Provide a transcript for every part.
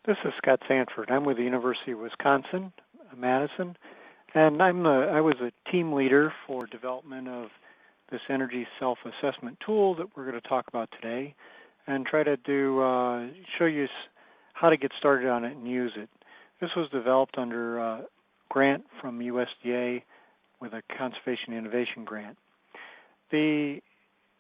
This is Scott Sanford. I'm with the University of Wisconsin, Madison, and I was a team leader for development of this energy self-assessment tool that we're going to talk about today, and try to show you how to get started on it and use it. This was developed under a grant from USDA with a Conservation Innovation Grant. The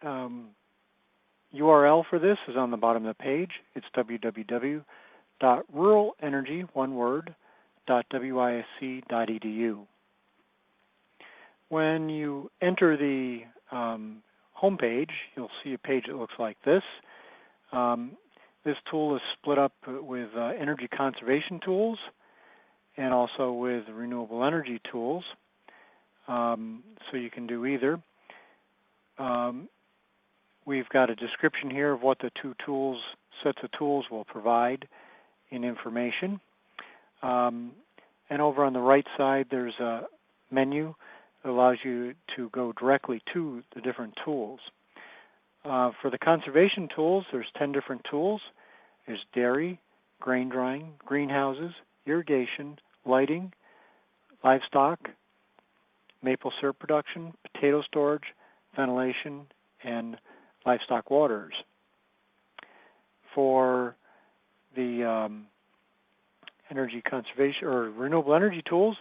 URL for this is on the bottom of the page. It's www.ruralenergy.wisc.edu. When you enter the home page, you'll see a page that looks like this. This tool is split up with energy conservation tools and also with renewable energy tools, so you can do either. We've got a description here of what the two sets of tools will provide in information. And over on the right side, there's a menu that allows you to go directly to the different tools. For the conservation tools, there's 10 different tools. There's dairy, grain drying, greenhouses, irrigation, lighting, livestock, maple syrup production, potato storage, ventilation, and livestock waters. For the energy conservation or renewable energy tools,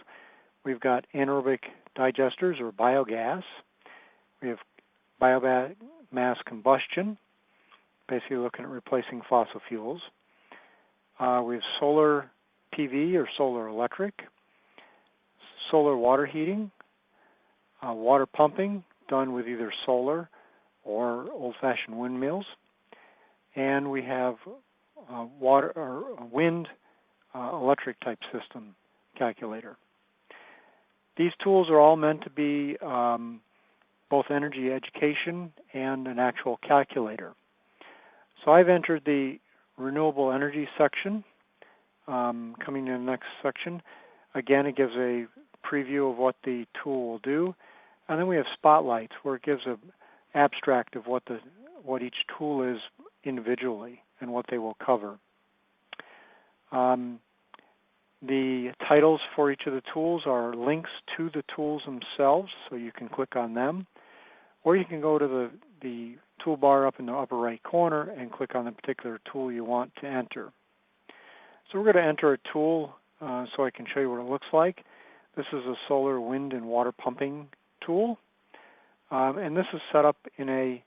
we've got anaerobic digesters or biogas. We have biomass combustion, basically looking at replacing fossil fuels. We have solar PV or solar electric, solar water heating, water pumping done with either solar or old-fashioned windmills, and we have water or wind electric type system calculator. These tools are all meant to be both energy education and an actual calculator. So I've entered the renewable energy section. Coming to the next section, again, it gives a preview of what the tool will do, and then we have spotlights where it gives an abstract of what each tool is individually and what they will cover. The titles for each of the tools are links to the tools themselves, so you can click on them, or you can go to the toolbar up in the upper right corner and click on the particular tool you want to enter. So we're going to enter a tool so I can show you what it looks like. This is a solar, wind, and water pumping tool, and this is set up in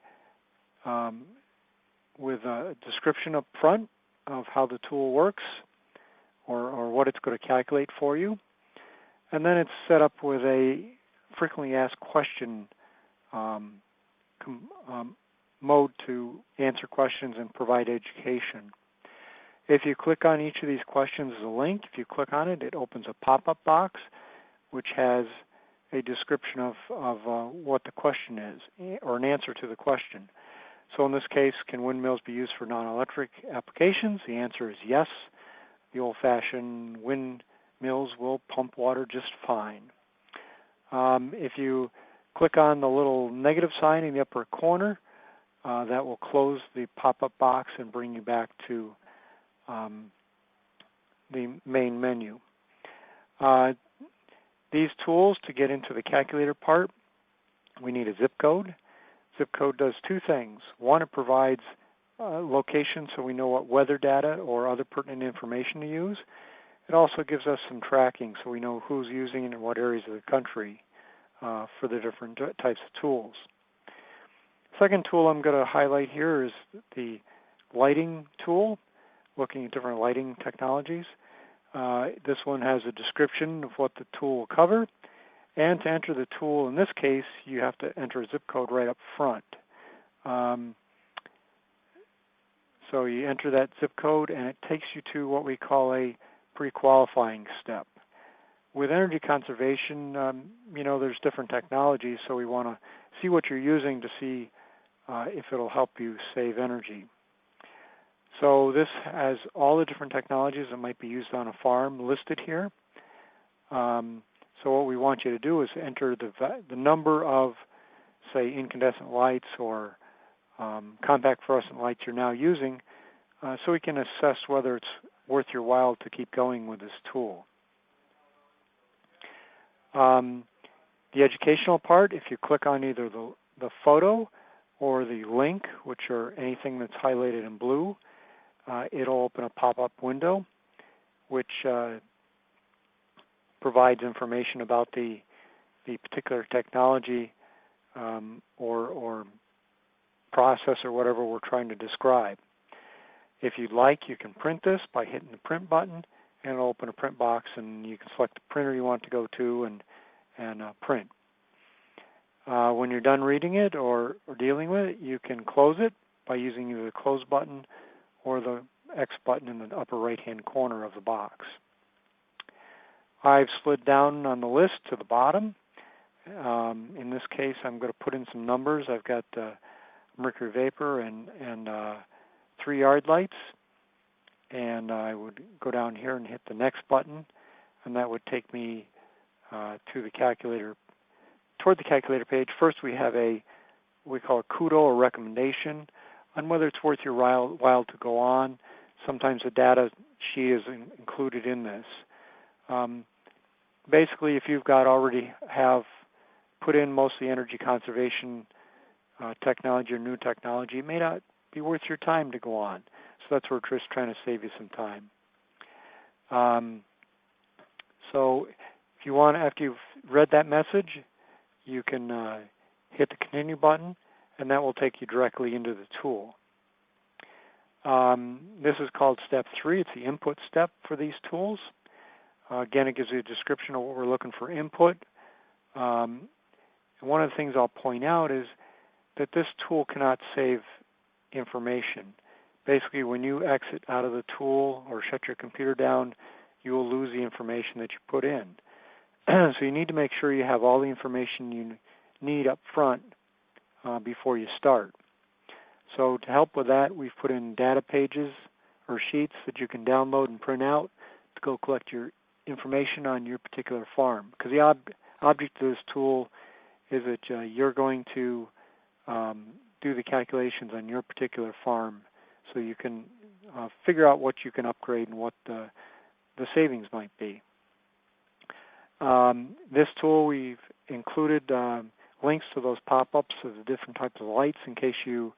with a description up front of how the tool works or what it's going to calculate for you. And then it's set up with a frequently asked question mode to answer questions and provide education. If you click on each of these questions as a link, if you click on it, it opens a pop-up box which has a description of what the question is, or an answer to the question. So in this case, can windmills be used for non-electric applications? The answer is yes. The old-fashioned windmills will pump water just fine. If you click on the little negative sign in the upper corner, that will close the pop-up box and bring you back to the main menu. These tools, to get into the calculator part, we need a zip code. Zip code does two things. One, it provides location so we know what weather data or other pertinent information to use. It also gives us some tracking so we know who's using it in what areas of the country for the different types of tools. Second tool I'm going to highlight here is the lighting tool, looking at different lighting technologies. This one has a description of what the tool will cover, and to enter the tool, in this case, you have to enter a zip code right up front. So you enter that zip code, and it takes you to what we call a pre-qualifying step. With energy conservation, there's different technologies, so we want to see what you're using to see if it'll help you save energy. So this has all the different technologies that might be used on a farm listed here. So what we want you to do is enter the number of, say, incandescent lights or compact fluorescent lights you're now using, so we can assess whether it's worth your while to keep going with this tool. The educational part, if you click on either the photo or the link, which are anything that's highlighted in blue, it'll open a pop-up window which provides information about the particular technology or process or whatever we're trying to describe. If you'd like, you can print this by hitting the print button, and it'll open a print box, and you can select the printer you want to go to and print. When you're done reading it or dealing with it, you can close it by using either the close button or the X button in the upper right-hand corner of the box. I've slid down on the list to the bottom. In this case, I'm going to put in some numbers. I've got mercury vapor and 3 yard lights, and I would go down here and hit the next button, and that would take me to the calculator, toward the calculator page. First, we have we call a kudo or recommendation on whether it's worth your while to go on. Sometimes the data sheet is included in this. Basically, if you've already have put in mostly energy conservation technology or new technology, it may not be worth your time to go on. So that's where we're just trying to save you some time. So if you want, after you've read that message, you can hit the continue button, and that will take you directly into the tool. This is called step 3. It's the input step for these tools. Again, it gives you a description of what we're looking for input. And one of the things I'll point out is that this tool cannot save information. Basically, when you exit out of the tool or shut your computer down, you will lose the information that you put in. So you need to make sure you have all the information you need up front before you start. So to help with that, we've put in data pages or sheets that you can download and print out to go collect your information on your particular farm. Because the object of this tool is that you're going to do the calculations on your particular farm, so you can figure out what you can upgrade and what the savings might be. This tool, we've included links to those pop-ups of the different types of lights in case you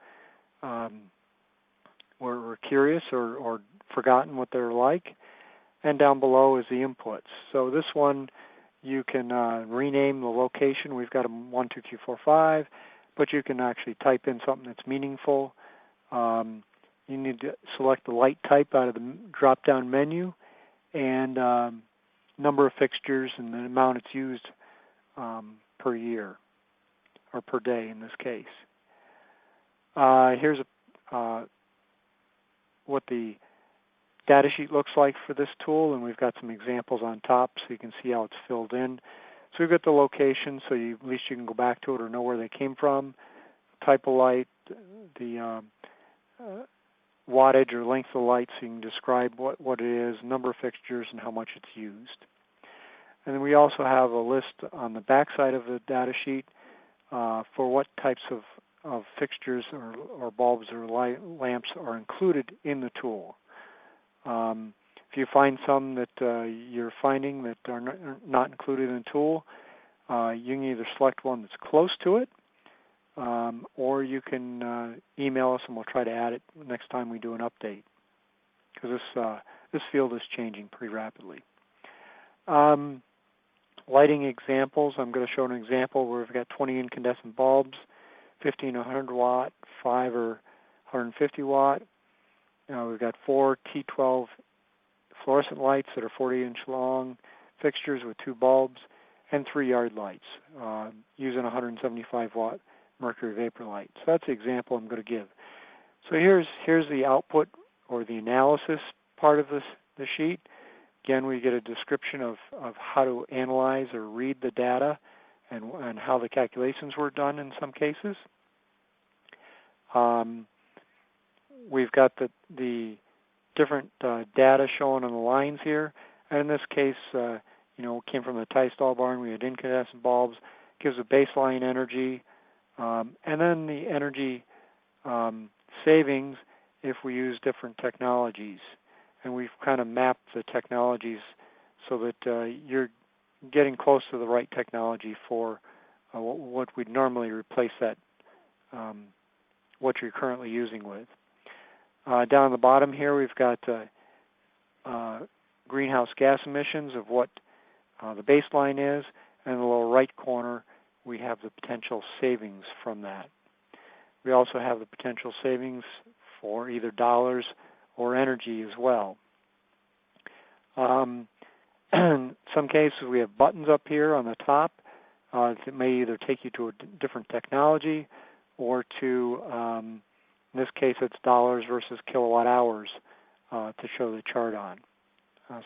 were curious or forgotten what they're like. And down below is the inputs. So this one, you can rename the location. We've got them 1, 2, 3, 4, 5, but you can actually type in something that's meaningful. You need to select the light type out of the drop-down menu, and number of fixtures and the amount it's used per year, or per day in this case. Here's what the data sheet looks like for this tool, and we've got some examples on top so you can see how it's filled in. So we've got the location, so at least you can go back to it or know where they came from, type of light, the wattage or length of light, so you can describe what it is, number of fixtures, and how much it's used. And then we also have a list on the back side of the data sheet for what types of fixtures or bulbs or lamps are included in the tool. If you find some that you're finding that are not included in the tool, you can either select one that's close to it, or you can email us and we'll try to add it next time we do an update, because this field is changing pretty rapidly. Lighting examples. I'm going to show an example where we've got 20 incandescent bulbs, 15 100 watt, 5 or 150 watt. We've got 4 T12 fluorescent lights that are 40-inch long, fixtures with 2 bulbs, and 3 yard lights using 175 watt mercury vapor light. So that's the example I'm going to give. So here's the output or the analysis part of the sheet. Again, we get a description of how to analyze or read the data and how the calculations were done in some cases. We've got the different data shown on the lines here. And in this case, it came from the Tystall barn. We had incandescent bulbs. Gives a baseline energy. And then the energy savings if we use different technologies. and we've kind of mapped the technologies so that you're getting close to the right technology for what we'd normally replace that what you're currently using with. Down the bottom here, we've got greenhouse gas emissions of what the baseline is, and in the lower right corner, we have the potential savings from that. We also have the potential savings for either dollars or energy as well. In some cases, we have buttons up here on the top that may either take you to a different technology or to, in this case, it's dollars versus kilowatt hours to show the chart on.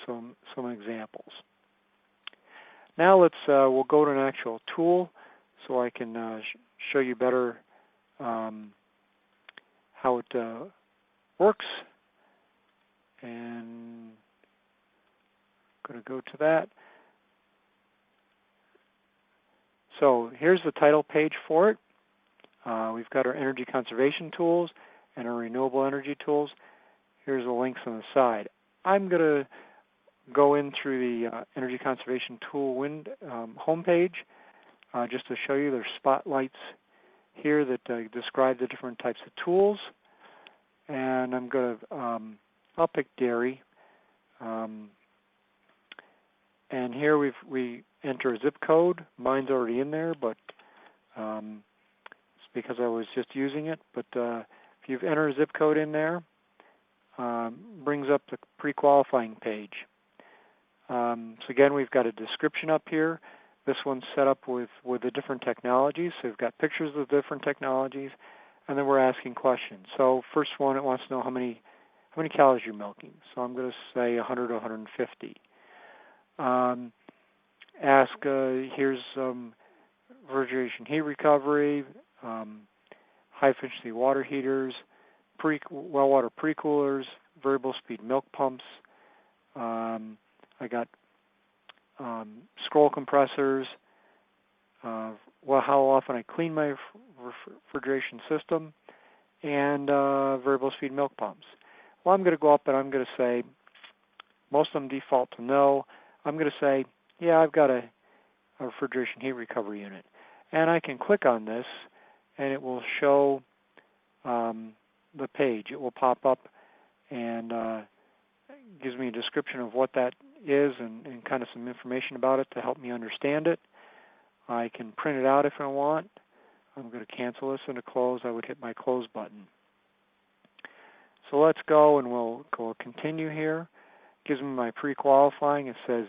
Some examples. Now we'll go to an actual tool so I can show you better how it works. And I'm going to go to that. So here's the title page for it. We've got our energy conservation tools and our renewable energy tools. Here's the links on the side. I'm going to go in through the energy conservation tool homepage just to show you there's spotlights here that describe the different types of tools. And I'm going to, I'll pick dairy. And here we enter a zip code. Mine's already in there, but it's because I was just using it. But if you've entered a zip code in there, brings up the pre-qualifying page. So again, we've got a description up here. This one's set up with the different technologies. So we've got pictures of the different technologies, and then we're asking questions. So first one, it wants to know how many calories you're milking. So I'm going to say 100 to 150. Here's refrigeration heat recovery, high efficiency water heaters, well water pre-coolers, variable speed milk pumps. I got scroll compressors, how often I clean my refrigeration system, and variable speed milk pumps. Well, I'm going to go up and I'm going to say, most of them default to no. I'm going to say, yeah, I've got a refrigeration heat recovery unit. And I can click on this, and it will show the page. It will pop up and gives me a description of what that is and kind of some information about it to help me understand it. I can print it out if I want. I'm going to cancel this and to close. I would hit my close button. So let's go, and we'll go continue here. Gives me my pre-qualifying. It says,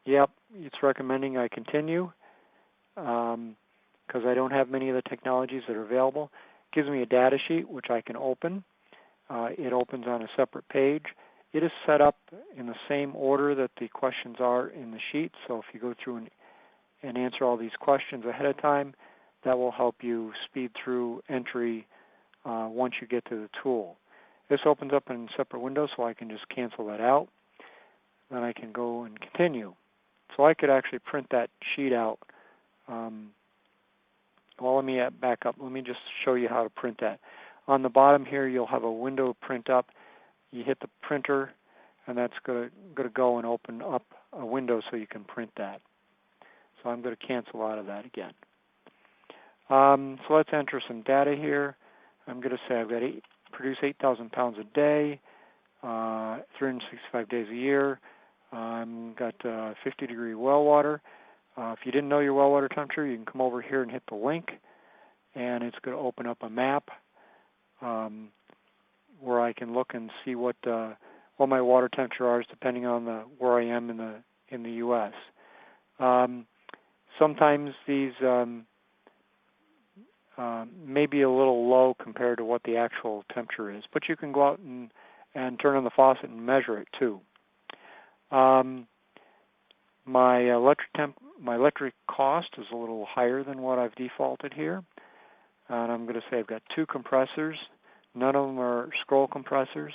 yep, it's recommending I continue because I don't have many of the technologies that are available. Gives me a data sheet, which I can open. It opens on a separate page. It is set up in the same order that the questions are in the sheet. So if you go through and answer all these questions ahead of time, that will help you speed through entry once you get to the tool. This opens up in a separate window, so I can just cancel that out. Then I can go and continue. So I could actually print that sheet out. Well, let me back up. Let me just show you how to print that. On the bottom here, you'll have a window print up. You hit the printer, and that's going to go and open up a window so you can print that. So I'm going to cancel out of that again. So let's enter some data here. I'm going to say I've got produce 8,000 pounds a day, 365 days a year. Got 50-degree well water. If you didn't know your well water temperature, you can come over here and hit the link, and it's going to open up a map where I can look and see what my water temperature is depending on where I am in the U.S. Sometimes these may be a little low compared to what the actual temperature is, but you can go out and turn on the faucet and measure it too. My electric cost is a little higher than what I've defaulted here, and I'm going to say I've got 2 compressors. None of them are scroll compressors.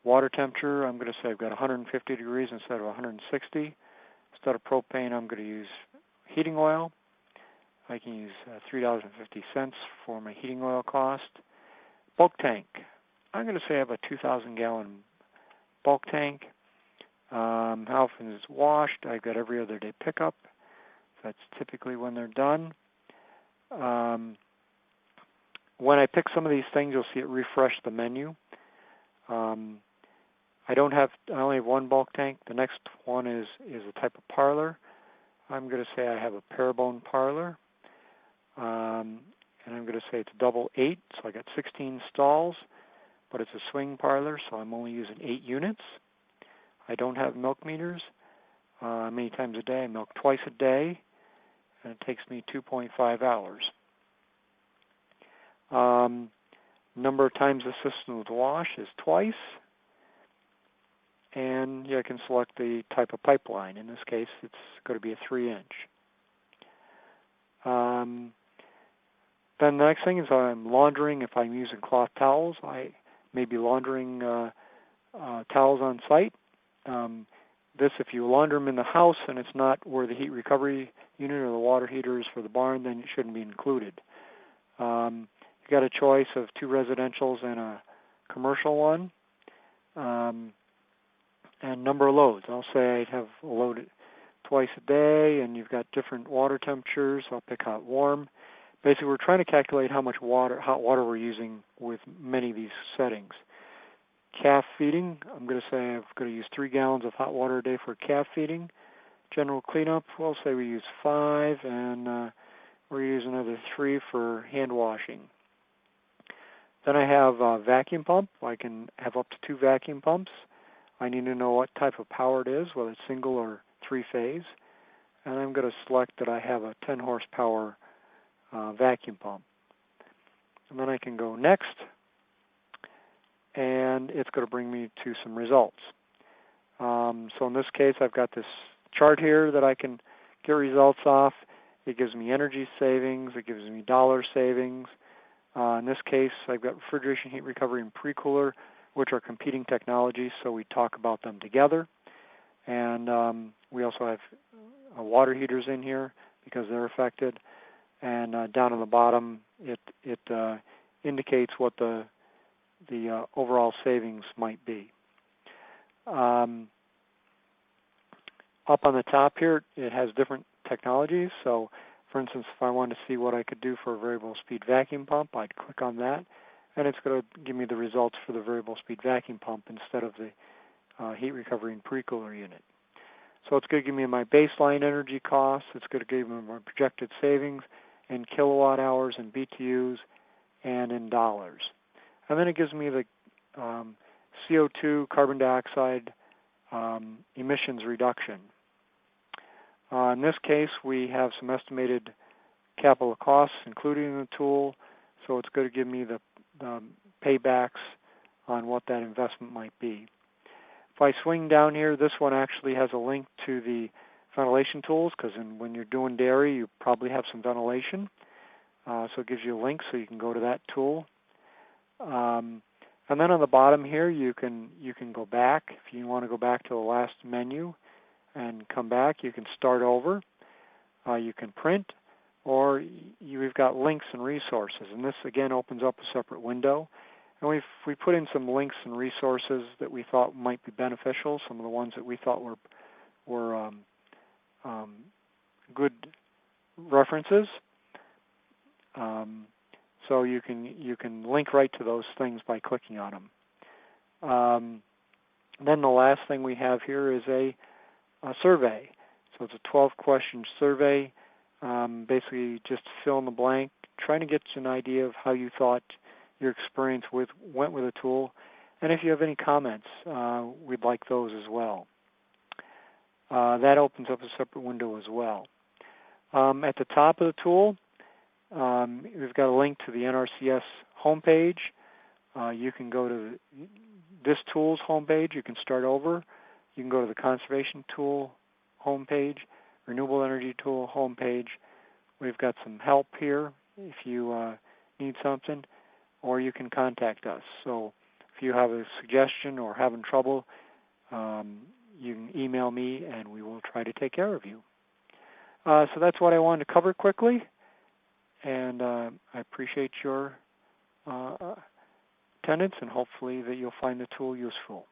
Water temperature, I'm going to say I've got 150 degrees instead of 160. Instead of propane, I'm going to use heating oil. I can use $3.50 for my heating oil cost. Bulk tank, I'm going to say I have a 2,000-gallon bulk tank. How often is it washed? I've got every other day pickup. That's typically when they're done. When I pick some of these things, you'll see it refresh the menu. I only have one bulk tank. The next one is a type of parlor. I'm going to say I have a Parabone parlor. And I'm going to say it's double 8, so I got 16 stalls, but it's a swing parlor, so I'm only using 8 units. I don't have milk meters. Many times a day, I milk twice a day, and it takes me 2.5 hours. Number of times the system will wash is twice, and I can select the type of pipeline. In this case, it's going to be a 3-inch. Then the next thing is I'm laundering. If I'm using cloth towels, I may be laundering towels on site. If you launder them in the house and it's not where the heat recovery unit or the water heater is for the barn, then it shouldn't be included. You got a choice of 2 residentials and a commercial one, and number of loads. I'll say I'd have a load twice a day, and you've got different water temperatures. I'll pick hot, warm. Basically, we're trying to calculate how much hot water we're using with many of these settings. Calf feeding, I'm going to say I'm going to use 3 gallons of hot water a day for calf feeding. General cleanup, we'll say we use 5, and we're using another 3 for hand washing. Then I have a vacuum pump. I can have up to 2 vacuum pumps. I need to know what type of power it is, whether it's single or 3-phase. And I'm going to select that I have a 10 horsepower vacuum pump. And then I can go next, and it's going to bring me to some results. So in this case, I've got this chart here that I can get results off. It gives me energy savings. It gives me dollar savings. In this case, I've got refrigeration, heat recovery, and pre-cooler, which are competing technologies, so we talk about them together. And we also have water heaters in here because they're affected. And down on the bottom, it indicates what the overall savings might be. Up on the top here, it has different technologies. So, for instance, if I wanted to see what I could do for a variable speed vacuum pump, I'd click on that, and it's going to give me the results for the variable speed vacuum pump instead of the heat recovery and pre-cooler unit. So it's going to give me my baseline energy costs. It's going to give me my projected savings in kilowatt hours and BTUs and in dollars. And then it gives me the CO2, carbon dioxide emissions reduction. In this case, we have some estimated capital costs included in the tool, so it's going to give me the paybacks on what that investment might be. If I swing down here, this one actually has a link to the ventilation tools, because when you're doing dairy, you probably have some ventilation. So it gives you a link so you can go to that tool. And then on the bottom here, you can go back. If you want to go back to the last menu and come back, you can start over. You can print, or we've got links and resources. And this, again, opens up a separate window. And we put in some links and resources that we thought might be beneficial, some of the ones that we thought were good references. So you can link right to those things by clicking on them. Then the last thing we have here is a survey. So it's a 12-question survey, basically just fill in the blank, trying to get an idea of how you thought your experience went with a tool. And if you have any comments, we'd like those as well. That opens up a separate window as well. At the top of the tool, we've got a link to the NRCS homepage. You can go to this tool's homepage. You can start over. You can go to the conservation tool homepage, renewable energy tool homepage. We've got some help here if you need something, or you can contact us. So if you have a suggestion or having trouble, you can email me and we will try to take care of you. So that's what I wanted to cover quickly, and I appreciate your attendance, and hopefully that you'll find the tool useful.